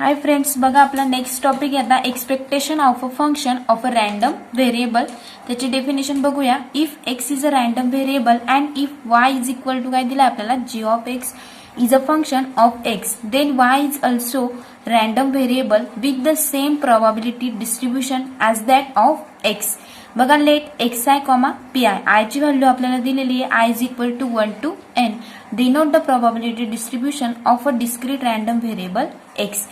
हाय friends, बघा आपला next topic आता expectation of a function of a random variable. त्याची डेफिनेशन बघूया. If X is a random variable and if Y is equal to काय दिला आपल्याला, G of X is a function of x, then y is also random variable with the same probability distribution as that of x. बघा let X I comma P I, I ची value आपल्याला दिलेली आहे, I is equal to 1 to n. Denote the probability distribution of a discrete random variable X.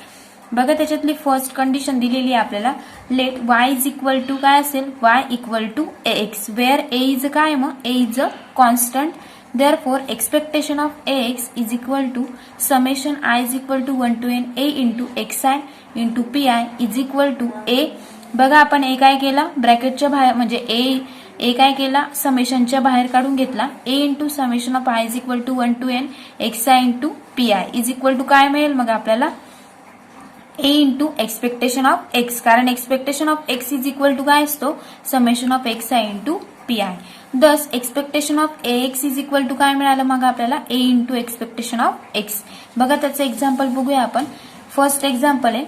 बघा त्याच्यातली first condition दिलेली आहे आपल्याला, let Y is equal to काय असेल, Y equal to A X, where A is काय, मग A is a constant. Therefore, expectation of ax is equal to summation I is equal to 1 to n a into xi into pi is equal to a. बघा आपण a काय केला, ब्रॅकेटच्या बाहेर म्हणजे a काय केला, समेशनच्या बाहेर काढून घेतला, a into summation of i is equal to 1 to n xi into pi is equal to काय मिळेल, मग आपल्याला a into expectation of x, कारण expectation of x is equal to काय असतो, summation of xi into pi. Thus expectation of ax is equal to काय मिळालं, मग आपल्याला a into expectation of x. बघा त्याचं एक्झाम्पल बघूया आपण. फर्स्ट एक्झाम्पल आहे,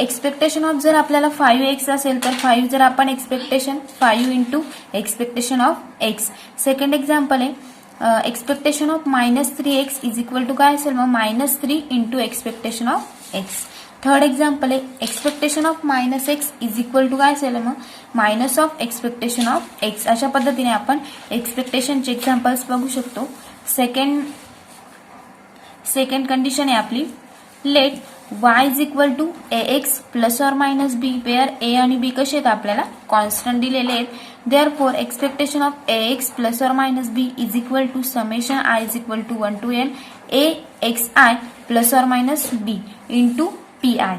एक्सपेक्टेशन ऑफ जर आपल्याला 5x असेल तर 5 जर आपण expectation 5 into expectation of x. Second example आहे, expectation of -3x is equal to काय असेल, मग -3 into expectation of x. Third example आहे, expectation of -x is equal to काय असेल, मग minus of expectation of x. अशा पद्धतीने आपण एक्सपेक्टेशनचे एक्झाम्पल्स बघू शकतो. सेकंड कंडिशन आहे आपली, let y is equal to ax plus or minus b, where a आणि b कसे आहेत आपल्याला कॉन्स्टंट दिलेले आहेत. Therefore expectation of ax plus or minus b is equal to summation i is equal to 1 to n axi plus or minus b into P I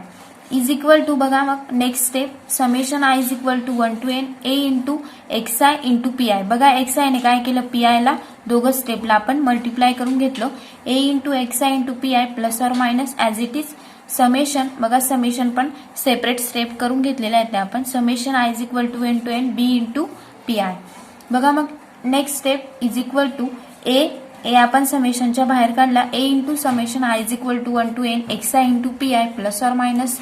is equal to, बघा मग next step, summation I is equal to 1 to n a into X I into P i. बघा X I ने काय केलं, P I ला दोघं स्टेपला आपण मल्टिप्लाय करून घेतलं, a into X I into P i plus or minus as it is summation. बघा समेशन पण सेपरेट स्टेप करून घेतलेले आहेत आपण, summation I is equal to 1 to n b into P i. बघा मग next step is equal to a आपण समेशनच्या बाहेर काढला, a into summation I is equal to 1 to n X I into P i plus or minus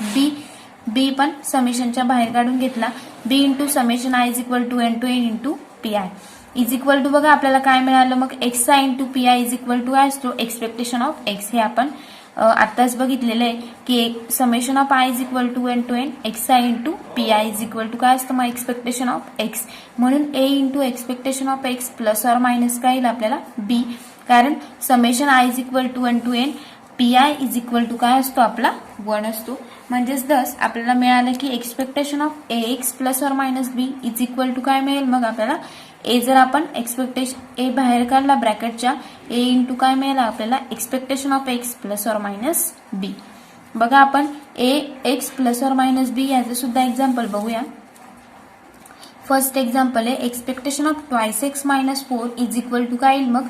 b पण समेशनच्या बाहेर काढून घेतला, b into summation I is equal to 1 to n into P I is equal to, बघा आपल्याला काय मिळालं, मग X I into P I is equal to काय असतो, एक्सपेक्टेशन ऑफ एक्स. हे आपण आत्ताच बघितलेलं आहे की summation of I is equal to 1 to n X I into P I is equal to काय असतं, मग एक्सपेक्टेशन ऑफ एक्स. म्हणून a into expectation of x plus or minus काय येईल आपल्याला b, कारण summation I is equal to 1 to n P I is equal to काय असतो आपला 1 असतो. म्हणजेच दस आपल्याला मिळालं की expectation of ax plus or minus b is equal to काय मिळेल, मग आपल्याला ए जर आपण एक्सपेक्टेशन ए बाहेर काढला ब्रॅकेटच्या, ए इंटू काय मिळेल आपल्याला expectation of x plus or minus b. बघा आपण a x plus or minus b याचं सुद्धा एक्झाम्पल बघूया. फर्स्ट एक्झाम्पल आहे, expectation of twice x minus 4 is equal to काय येईल, मग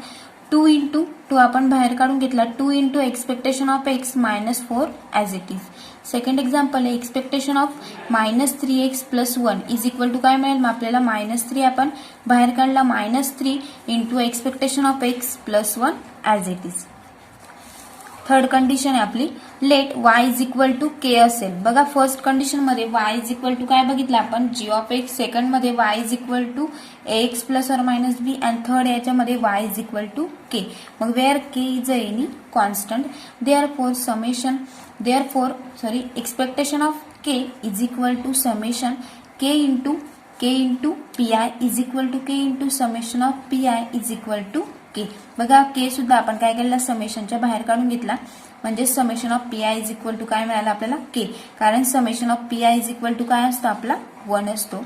2 इंटू 2 आपण बाहेर काढून घेतला, 2 into expectation of x -4 as it is. Second example आहे, expectation of -3x plus 1 is equal to काय मिळेल, मग आपल्याला -3 आपण बाहेर काढला, -3 into expectation of x plus 1 as it is. Third condition आहे आपली, let y is equal to k असेल. बघा फर्स्ट कंडिशन मध्ये y इज इक्वल टू काय बघितलं आपण, जी ऑफ एक्स. सेकंड मध्ये y is equal to ax plus or minus b and third याच्यामध्ये y is equal to k. मग where k is a any constant, therefore expectation of k is equal to summation k into P I is equal to k into summation of P I is equal to k. बघा k सुद्धा आपण काय केलं, समेशनच्या बाहेर काढून घेतला, म्हणजे summation of P I is equal to काय मिळालं आपल्याला के, कारण summation of P I is equal to काय असतो आपला 1 असतो.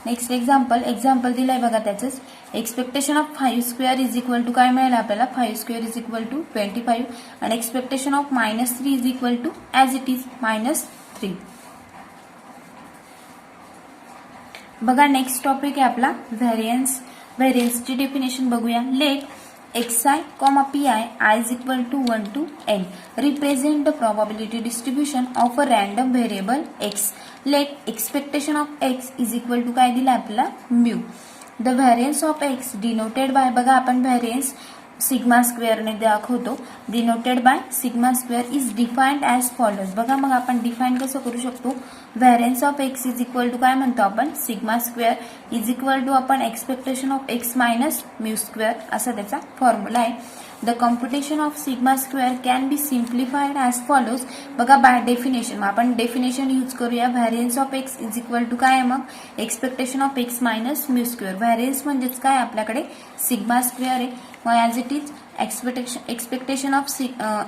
नेक्स्ट एक्झाम्पल दिलंय बघा त्याचंच, expectation of 5 square is equal to काय मिळालं आपल्याला, 5 स्क्वेअर इज इक्वल टू 25 आणि expectation of -3 is equal to as it is -3. बघा नेक्स्ट टॉपिक आहे आपला व्हेरियन्सची डेफिनेशन बघूया. Let xi, pi I is equal to 1 to n represent the probability distribution of a random variable x. Let expectation of x is equal to काय दिला आपल्याला mu. The variance of x denoted by, बघा आपण variance sigma स्क्वेअरने दाखवतो. Denoted by sigma square is defined as follows. बघा मग आपण डिफाईन कसं करू शकतो. Variance of x is equal to काय म्हणतो आपण, sigma square is equal to आपण expectation of x minus mu square असा त्याचा फॉर्म्युला आहे. The computation of sigma square can be simplified as follows. बघा बाय डेफिनेशन आपण डेफिनेशन यूज करूया. Variance of x is equal to काय आहे मग, expectation of x minus mu square. Variance म्हणजेच काय आपल्याकडे सिग्मा स्क्वेअर आहे. मग as it is expectation of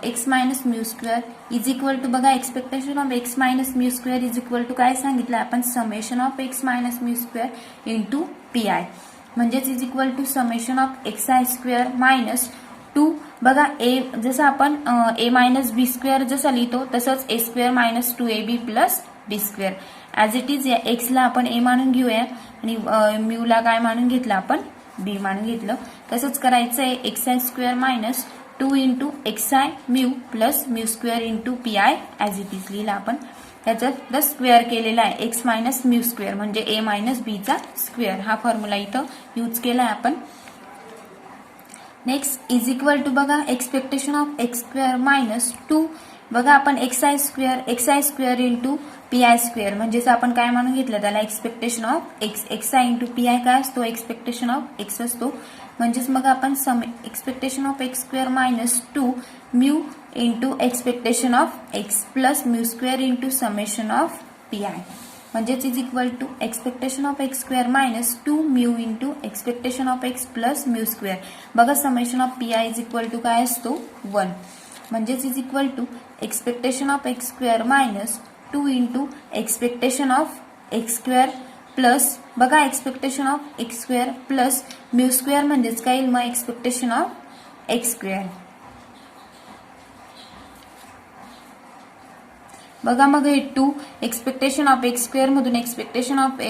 x minus mu square is equal to, बघा expectation of x minus mu square is equal to काय सांगितलं आपण, summation of x minus mu square into P i. म्हणजेच is equal to summation of x i square minus 2. बघा ए जसं आपण ए minus बी square जसं लिहितो तसंच a square minus 2ab plus b square. As it is या एक्सला आपण ए मानून घेऊया आणि म्यूला काय मानून घेतलं आपण, बी मानून घेतलं. तसंच करायचं आहे x i square minus 2 into X I mu plus mu square into P I as it is लिहिला आपण. त्याचं स्क्वेअर केलेला आहे एक्स मायनस म्यू स्क्वेअर म्हणजे ए मायनस बीचा स्क्वेअर. हा फॉर्म्युला इथं यूज केला आहे आपण. नेक्स्ट इज इक्वल टू बघा expectation of x square minus 2. बघा आपण x i square into P I square म्हणजेच आपण काय मानून घेतलं त्याला expectation of x I into P I काय असतो, एक्सपेक्टेशन ऑफ एक्स असतो. म्हणजेच मग आपण expectation of x square minus 2 mu into expectation of x plus mu square into summation of P i. म्हणजेच is equal to expectation of x square minus 2 mu into expectation of x plus mu square. बघा summation of P I is equal to काय असतो 1. म्हणजेच is equal to expectation of x square minus 2 into expectation of x square plus, बघा expectation of x square plus mu square म्हणजेच काय येईल मग expectation of x square. बघा मग हे 2 एक्सपेक्टेशन ऑफ एक्स स्क्वेअर मधून एक्सपेक्टेशन ऑफ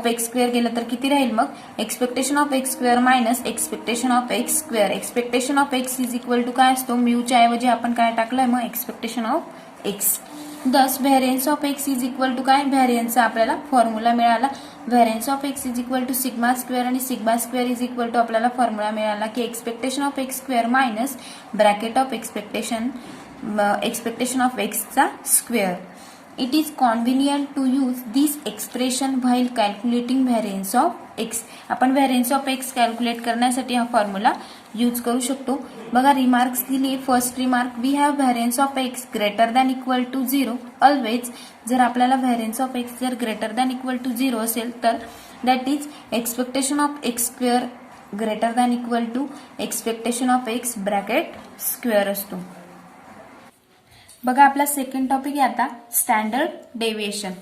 एक्स स्क्वेअर गेलं तर किती राहील मग, expectation of x square minus expectation of x square. Expectation of x is equal to काय असतो, म्यूच्या ऐवजी आपण काय टाकलंय मग expectation of x. Thus variance of x is equal to काय, व्हॅरियन्सचा आपल्याला फॉर्म्युला मिळाला. Variance of x is equal to sigma square आणि sigma square is equal to आपल्याला फॉर्म्युला मिळाला की expectation of x square minus bracket of expectation of एक्सचा square. It is convenient to use this expression while calculating variance of x. आपण variance of x calculate करण्यासाठी हा formula use करू शकतो. बघा रिमार्क्स दिली. First remark, we have variance of x greater than equal to 0 always. जर आपल्याला variance of x जर ग्रेटर दॅन इक्वल टू 0 असेल तर that is expectation of x square greater than equal to expectation of X bracket square असतो. बघा आपला second topic आहे आता standard deviation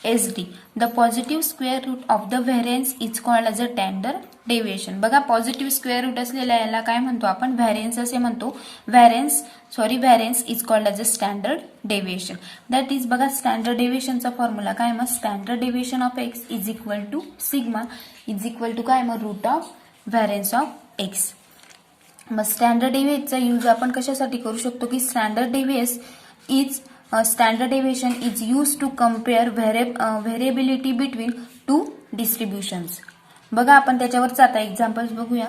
SD. The positive square root of the variance is called as a standard deviation. बघा positive square root असलेल्या याला काय म्हणतो आपण, व्हॅरियन्स असे म्हणतो. Variance is called as a standard deviation. That is बघा स्टँडर्ड डेव्हिएशनचा फॉर्म्युला काय मग, standard deviation of x is equal to sigma is equal to काय मग root of variance of X. मग स्टँडर्ड डेव्हिएशनचा यूज आपण कशासाठी करू शकतो की standard deviation is used to compare variability between two distributions. बघा आपण त्याच्यावरच आता एक्झाम्पल्स बघूया.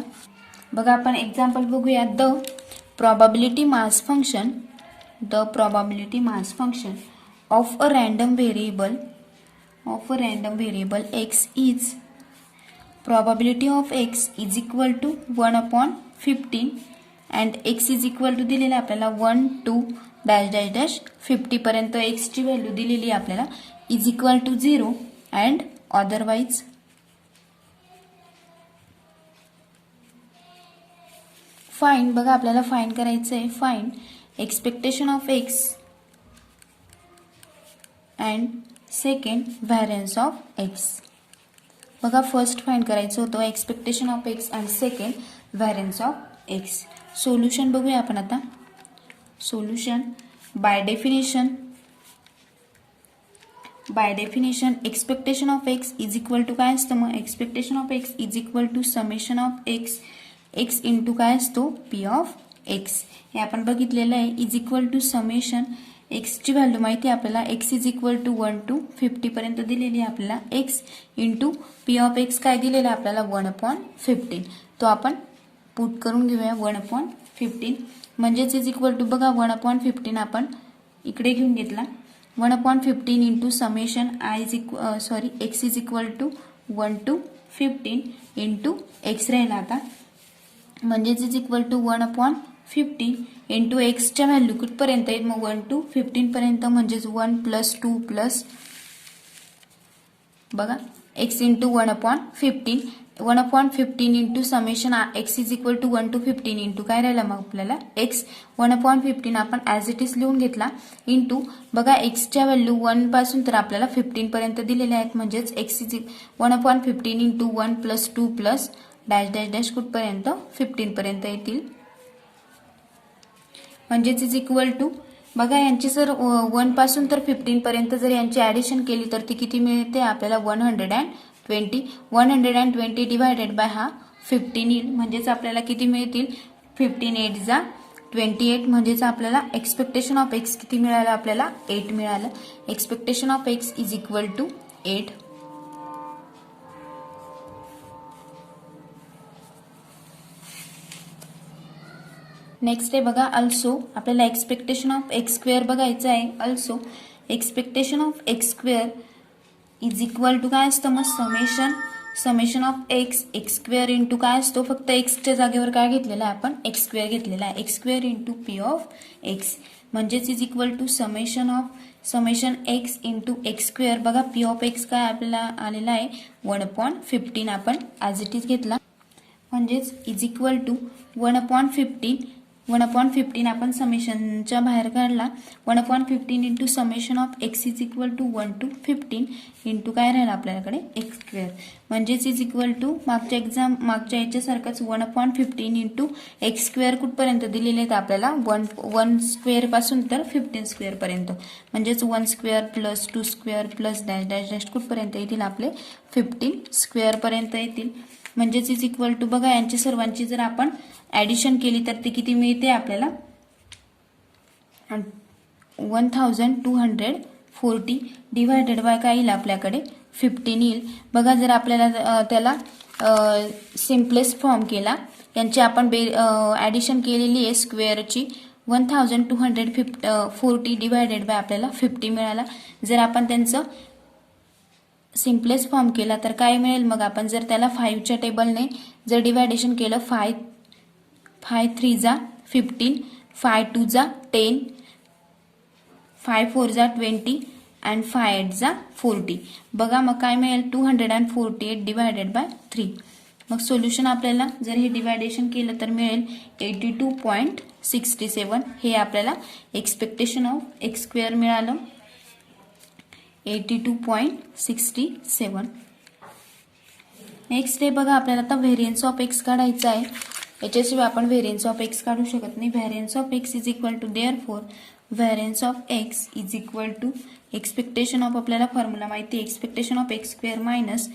बघा आपण एक्झाम्पल बघूया. The probability mass function of a random variable x is probability of x is equal to 1/15 and x is equal to दिलेला आपल्याला 1 2 डॅश 50 पर्यंत x ची व्हॅल्यू दिलेली आपल्याला is equal to 0 and otherwise find. बघा आपल्याला find करायचं आहे. Find expectation of X and second variance of X. बघा फर्स्ट फाइंड करायचं होतं expectation of X and second variance of X. Solution बघूया आपण आता. Solution by definition expectation of x is equal to काय असतं मग, expectation of x is equal to summation of X into काय असतो पी ऑफ एक्स. हे आपण बघितलेलं आहे. इज इक्वल टू समेशन एक्सची व्हॅल्यू माहिती आहे आपल्याला, x is equal to 1 to 50 पर्यंत दिलेली आहे आपल्याला. X into P of x काय दिलेलं आहे आपल्याला 1/15. तो आपण पुट करून घेऊया 1/15 म्हणजेच इज इक्वल टू बघा 1/15 आपण इकडे घेऊन घेतला 1/15 into summation X is equal to 1 to 15 into X राहिला आता म्हणजेच इज इक्वल टू 1/15 इंटू एक्सच्या व्हॅल्यू कुठपर्यंत येईल मग 1 to 15 पर्यंत म्हणजेच 1 + 2 + बघा x into 1/15 1/15 into summation X is equal to 1 to 15 into काय राहिला मग आपल्याला एक्स 1/15 आपण ॲज इट इज लिहून घेतला इंटू बघा एक्सच्या व्हॅल्यू 1 पासून तर आपल्याला 15 पर्यंत दिलेल्या आहेत म्हणजेच x is 1/15 into 1 + 2 + dash dash dash कुठपर्यंत 15 पर्यंत येतील म्हणजेच इज इक्वल टू बघा यांची जर 1 पासून तर 15 पर्यंत जर यांची ॲडिशन केली तर ती किती मिळते आपल्याला 120 डिवायडेड बाय हा 15 येईल म्हणजेच आपल्याला किती मिळतील 15 8 जा 28 म्हणजेच आपल्याला एक्सपेक्टेशन ऑफ एक्स किती मिळालं आपल्याला 8 मिळालं expectation of x is equal to 8 next आहे बघा अल्सो आपल्याला एक्सपेक्टेशन ऑफ एक्स स्क्वेअर बघायचं आहे also expectation of x square is equal to काय असतं मग summation of x square into काय असतो फक्त एक्सच्या जागेवर काय घेतलेला आहे आपण एक्स स्क्वेअर घेतलेला आहे x square into P of x म्हणजेच is equal to summation x into x square बघा पी ऑफ एक्स काय आपल्याला आलेला आहे 1/15 आपण ॲज इट इज घेतला म्हणजेच इज इक्वल टू 1/15 आपण समेशनच्या बाहेर काढला 1/15 into summation of x is equal to 1 to 15 into काय राहिला आपल्याकडे एक्स स्क्वेअर म्हणजेच इज इक्वल टू मागच्या याच्यासारखंच 1/15 इंटू एक्स स्क्वेअर कुठपर्यंत दिलेले आहेत आपल्याला 1 स्क्वेअर पासून तर 15 स्क्वेअर पर्यंत म्हणजेच 1 square + 2 square + dash dash dash कुठपर्यंत येतील आपले 15 स्क्वेअर पर्यंत येतील म्हणजेच इज इक्वल टू बघा यांची सर्वांची जर आपण ॲडिशन केली तर ती किती मिळते आपल्याला 1240 डिवायडेड बाय काय येईल आपल्याकडे 15 येईल बघा जर आपल्याला त्याला सिम्पलेस्ट फॉर्म केला यांची आपण ॲडिशन केलेली आहे स्क्वेअरची 1240 डिवायडेड बाय आपल्याला 50 मिळाला जर आपण त्यांचं सिम्पलेस्ट फॉर्म केला तर काय मिळेल मग आपण जर त्याला 5च्या टेबलने जर डिवायडेशन केलं 5 3 जा 15 5 2 जा 10 5 4 जा 20 and 5 8 जा 40 बघा मग काय मिळेल 248 डिवायडेड बाय 3 मग सोल्युशन आपल्याला जर हे डिवायडेशन केलं तर मिळेल 82.67 हे आपल्याला एक्सपेक्टेशन ऑफ एक्स स्क्वेअर मिळालं 82.67 नेक्स्ट आहे बघा आपल्याला आता व्हेरियन्स ऑफ एक्स काढायचा आहे याच्याशिवाय आपण व्हेरियन्स ऑफ एक्स काढू शकत नाही variance of x is equal to therefore variance of x is equal to expectation of आपल्याला फॉर्म्युला माहिती आहे expectation of x square minus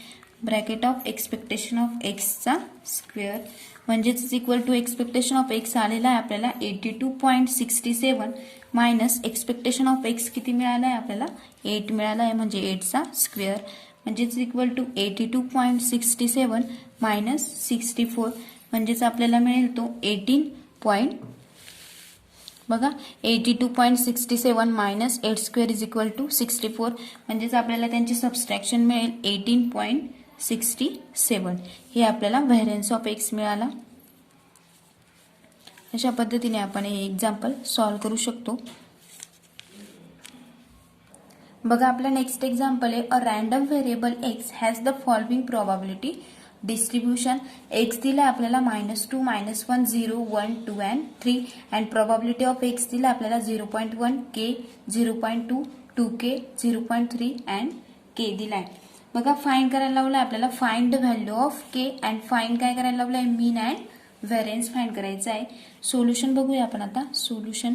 bracket of expectation of एक्सचा स्क्वेअर म्हणजेच is equal to expectation of X आलेला आहे आपल्याला 82.67 minus expectation of x किती मिळाला आहे आपल्याला 8 मिळाला आहे म्हणजे 8चा स्क्वेअर म्हणजेच इक्वल टू 82.67 मायनस 64 म्हणजेच आपल्याला मिळेल तो 82.67 minus 8 square is equal to 64 म्हणजेच आपल्याला त्यांची सबस्ट्रॅक्शन मिळेल 18.67 हे आपल्याला व्हेरियन्स ऑफ एक्स मिळाला अशा पद्धतीने आपण हे एक्झाम्पल सॉल्व्ह करू शकतो बघा आपला नेक्स्ट एक्झाम्पल आहे a random variable x has the following probability distribution x दिला आपल्याला -2 -1 0 1 2 and 3 and probability of x दिला आपल्याला 0.1 के 0.2 2k 0.3 अँड के दिलाय बघा फाइंड करायला लावलाय आपल्याला find the value of K and find काय करायला लावलाय मीन अँड व्हेरियन्स फाइंड करायचं आहे सोल्युशन बघूया आपण आता सोल्युशन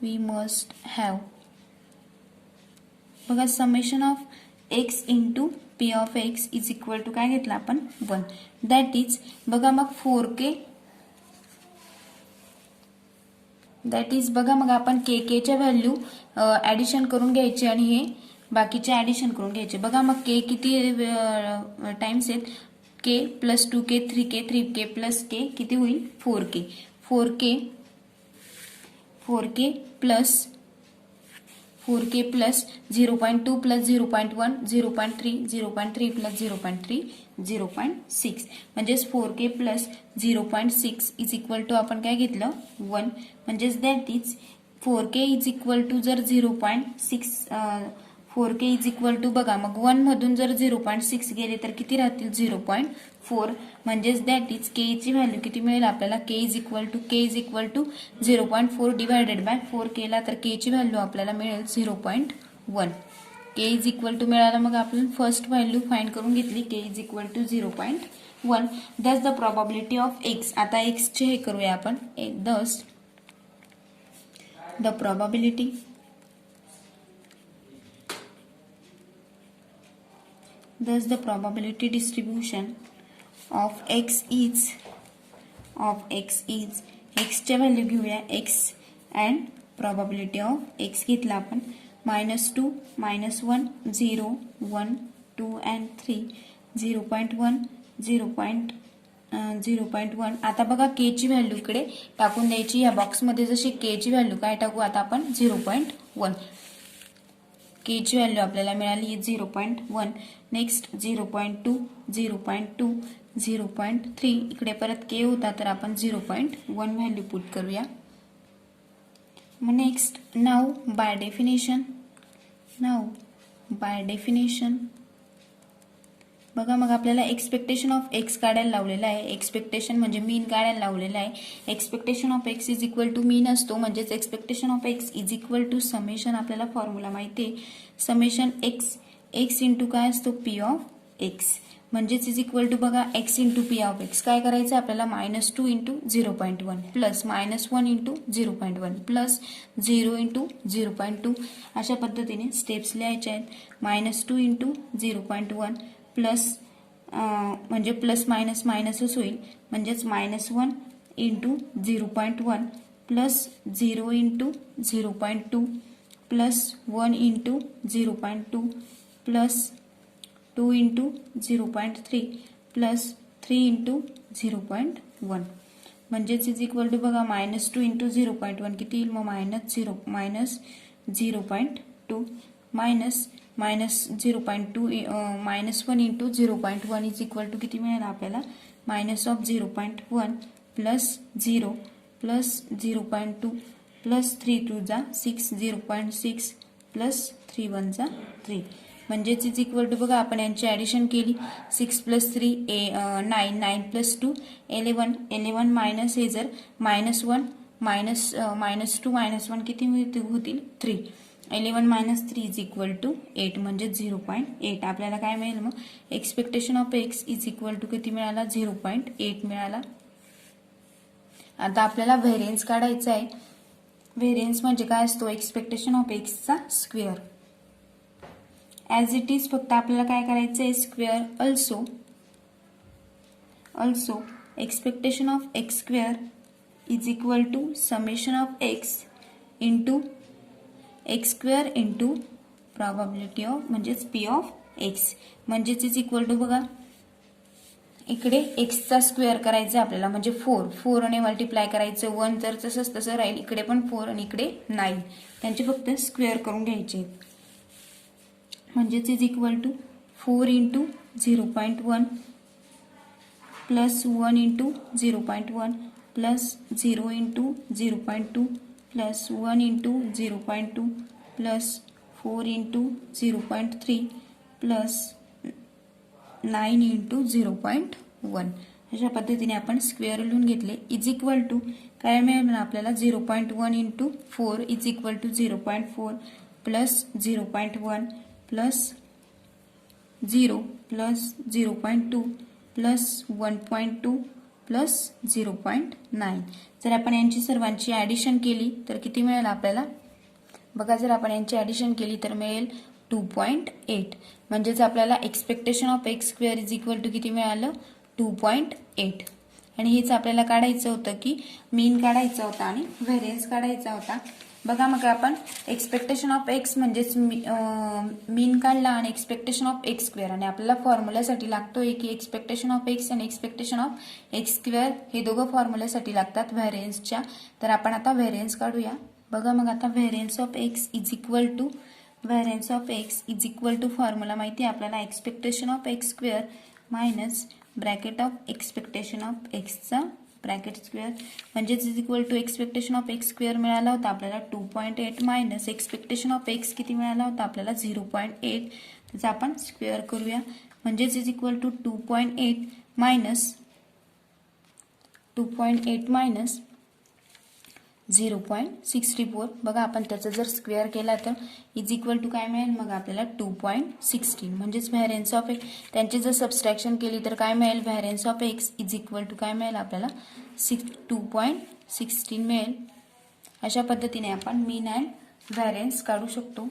वी मस्ट हॅव बघा summation of X into P of x is equal to काय घेतला आपण 1 दॅट इज बघा मग 4k दॅट इज बघा मग आपण के च्या व्हॅल्यू ॲडिशन करून घ्यायची आणि हे बाकीचे ॲडिशन करून घ्यायचे. बघा मग के किती टाइम्स आहेत, के plus 2k 3k 3k plus के किती होईल 4k 4k plus 0.2 plus 0.1 0.3 0.3 plus 0.3 0.6 म्हणजेच 4k plus 0.6 is equal to आपण काय घेतलं 1 म्हणजेच that is 4k is equal to जर 0.6 4k इज इक्वल टू बघा मग 1 मधून जर 0.6 गेले तर किती राहतील 0.4 म्हणजेच दॅट इज के ची व्हॅल्यू किती मिळेल आपल्याला k is equal to 0.4 divided by 4 केला तर के ची व्हॅल्यू आपल्याला मिळेल 0.1 के इज इक्वल टू मिळाला. मग आपण फर्स्ट व्हॅल्यू फाइंड करून घेतली के is equal to 0.1. Thus the probability of X. आता एक्स चे हे करूया आपण. Thus the probability thus the probability distribution of x is x चे व्हॅल्यू घेऊया x and probability of x घेतला आपण -2 -1 0 1 2 and 3 0.1 0.1. आता बघा के ची व्हॅल्यू इकडे टाकून द्यायची. या बॉक्स मध्ये जशी के ची व्हॅल्यू काय टाकू आता आपण 0.1. के ची व्हॅल्यू आपल्याला मिळाली 0.1. नेक्स्ट 0.2 0.2 0.3 इकडे परत के होता तर आपण 0.1 व्हॅल्यू पुट करूया. मग नेक्स्ट नाउ बाय डेफिनेशन बघा मग आपल्याला एक्सपेक्टेशन ऑफ एक्स काढायला लावलेला आहे. एक्सपेक्टेशन म्हणजे मीन काढायला लावलेला आहे. Expectation of x is equal to mean असतो म्हणजेच expectation of x is equal to summation. आपल्याला फॉर्म्युला माहिती आहे समेशन एक्स इंटू काय असतो पी ऑफ एक्स म्हणजेच इज इक्वल टू बघा x into P of x काय करायचं आपल्याला -2 into 0.1 plus -1 into 0.1 plus 0 into 0.2 अशा पद्धतीने स्टेप्स लिहायचे आहेत. -2 इंटू 0.1 प्लस म्हणजे प्लस मायनस मायनसच होईल म्हणजेच -1 into 0.1 plus 0 into 0.2 plus 1 into 0.2 plus 2 into 0.3 plus 3 into 0.1 म्हणजेच इज इक्वल टू बघा -2 इंटू 0.1 किती येईल मग -0 -0.2 -0.2 -1 इंटू 0.1 इज इक्वल टू किती मिळेल आपल्याला -0.1 प्लस 0 प्लस 0.2 प्लस 3 2 जा 6 0.6 प्लस 3 1 जा 3 म्हणजेच इज इक्वल टू बघा आपण यांची ऍडिशन केली 6 प्लस 3 9 9 प्लस 2 11 11 मायनस हे जर -1 -2 -1 किती होतील 3 11 मायनस 3 इज इक्वल टू 8 म्हणजे 0.8 आपल्याला काय मिळेल मग expectation of x is equal to किती मिळाला 0.8 मिळाला. आता आपल्याला व्हेरियन्स काढायचा आहे. व्हेरियन्स म्हणजे काय असतो एक्सपेक्टेशन ऑफ एक्सचा स्क्वेअर. ॲज इट इज फक्त आपल्याला काय करायचं आहे square also expectation of x square is equal to summation of X into x square into probability of म्हणजेच पी ऑफ एक्स म्हणजेच इज इक्वल टू बघा इकडे एक्सचा स्क्वेअर करायचा आपल्याला म्हणजे 4 ने मल्टिप्लाय करायचं 1 तर तसंच तसं राहील इकडे पण 4 आणि इकडे 9 त्यांचे फक्त स्क्वेअर करून घ्यायचे म्हणजेच is equal to 4 into 0.1 plus 1 into 0.1 plus 0 into 0.2 plus 1 into 0.2 plus 4 into 0.3 plus 9 into 0.1 अशा पद्धतीने आपण स्क्वेअर लिहून घेतले. इज इक्वल टू काय मिळेल आपल्याला 0.1 into 4 is equal to 0.4 plus 0.1 plus 0 plus 0.2 plus 1.2 plus 0.9. जर आपण यांची सर्वांची ऍडिशन केली तर किती मिळेल आपल्याला बघा जर आपण यांची ऍडिशन केली तर मिळेल 2.8 म्हणजेच आपल्याला expectation of x square is equal to किती मिळालं 2.8. आणि हेच आपल्याला काढायचं होतं की मीन काढायचा होता आणि व्हेरियन्स काढायचा होता. बघा मग आपण एक्सपेक्टेशन ऑफ एक्स म्हणजेच मीन काढला आणि एक्सपेक्टेशन ऑफ एक्स स्क्वेअर आणि आपल्याला फॉर्म्युल्यासाठी लागतोय की एक्सपेक्टेशन ऑफ एक्स आणि एक्सपेक्टेशन ऑफ एक्स स्क्वेअर हे दोघं फॉर्म्युल्यासाठी लागतात व्हेरियन्सच्या. तर आपण आता व्हेरियन्स काढूया. बघा मग आता variance of x is equal to formula माहिती आहे आपल्याला expectation of x square minus bracket of expectation of एक्सचा ब्रॅकेट स्क्वेअर म्हणजेच is equal to expectation of x square मिळाला होता आपल्याला 2.8 मायनस एक्सपेक्टेशन ऑफ एक्स किती मिळाला होता आपल्याला 0.8. त्याचा आपण स्क्वेअर करूया म्हणजेच इज इक्वल टू 2.8 मायनस 0.64. बघा आपण त्याचा जर स्क्वेअर केला तर इज इक्वल टू काय मिळेल मग आपल्याला 2.16 म्हणजेच व्हेरियन्स ऑफ एक्स त्यांची जर सबस्ट्रॅक्शन केली तर काय मिळेल variance of x is equal to काय मिळेल आपल्याला 2.16 मिळेल. अशा पद्धतीने आपण मीन अँड व्हेरियन्स काढू शकतो.